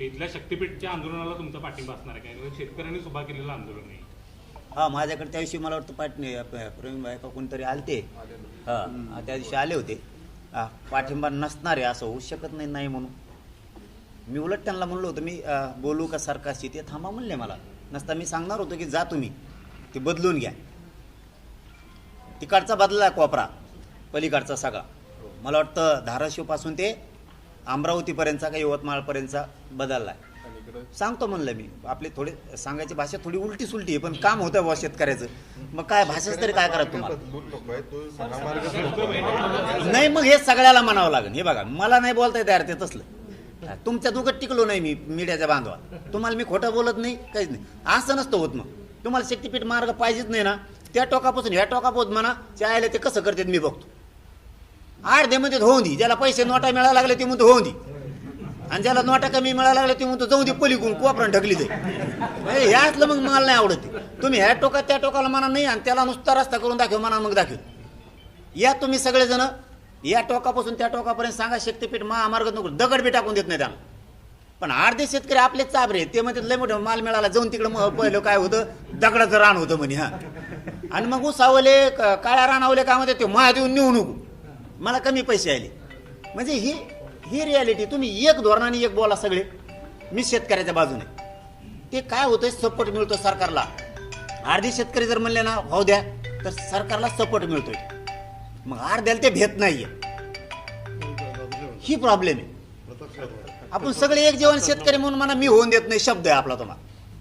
इथल्या शक्तीपीठच्या आंदोलनाला तुमचा पाठिंबा असणार आहे काय? कारण शेतकऱ्यांनी उभा केलेलं आंदोलन आहे. हा, माझ्याकडे त्या दिवशी मला वाटतं प्रवीण भाई का कोणतरी आलते, हा त्या दिवशी आले होते. हा, पाठिंबा नसणार आहे असं होऊ शकत नाही म्हणून. मी उलट त्यांना म्हणलो होतं, मी बोलू का सरकारशी, ते थांबा म्हणले. मला नसता मी सांगणार होतो की जा तुम्ही ते बदलून घ्या. तिकडचा बदलला कोपरा, पलीकडचा सगळा. मला वाटतं धाराशिवपासून ते अमरावतीपर्यंतचा का यवतमाळपर्यंतचा बदलला आहे. सांगतो म्हणलं मी. आपले थोडे सांगायची भाषा थोडी उलटी सुलटी आहे, पण काम होतं बा शेतकऱ्याचं. मग काय भाषाच तरी काय करा तुम्हाला. नाही, मग हे सगळ्याला म्हणावं लागेल. हे बघा, मला नाही बोलता येत यार ते तसलं. तुमच्या दुखत टिकलो नाही मी मीडियाच्या बांधवा. तुम्हाला मी खोटं बोलत नाही, काहीच नाही. असं नसतं होत. मग तुम्हाला शक्तीपीठ मार्ग पाहिजेच नाही ना, त्या टोकापासून ह्या टोकापासून म्हणा चायला ते कसं करतात मी बघतो. अर्धेमध्ये होऊन दे. ज्याला पैसे नोटा मिळायला लागले ते म्हणतो होऊन दे, आणि ज्याला नोटा कमी मिळायला लागले ते म्हणतो जाऊ दे पलीकडून कोपरा ढकली जाईल. म्हणजे ह्यातलं मग मला नाही आवडत. तुम्ही ह्या टोकात त्या टोकाला म्हणा नाही, आणि त्याला नुसता रस्ता करून दाखव म्हणा, मग दाखव. या तुम्ही सगळेजण या टोकापासून त्या टोकापर्यंत सांगा शक्तीपीठ महामार्ग नको, दगड बी टाकून देत नाही त्यांना. पण अर्धे शेतकरी आपलेच चाबरे, ते म्हणतात लय मोठं माल मिळाला जाऊन तिकडं पहिलं काय होतं, दगडाचं रान होतं म्हणे. हा, आणि मग उसावले काळ्या रानावले काय म्हणते ते महादेऊन नेऊ नको, मला कमी पैसे आले. म्हणजे ही रियालिटी. तुम्ही एक धोरणाने एक बोला सगळे, मी शेतकऱ्याच्या बाजूने. ते काय होतंय, सपोर्ट मिळतो सरकारला. अर्धे शेतकरी जर म्हणले ना भाऊ द्या, तर सरकारला सपोर्ट मिळतोय. मग अर्ध्याला ते भेट नाहीये, ही प्रॉब्लेम आहे. आपण सगळे एक जेवण शेतकरी म्हणून म्हणा, मी होऊन देत नाही शब्द आहे आपला तुम्हाला.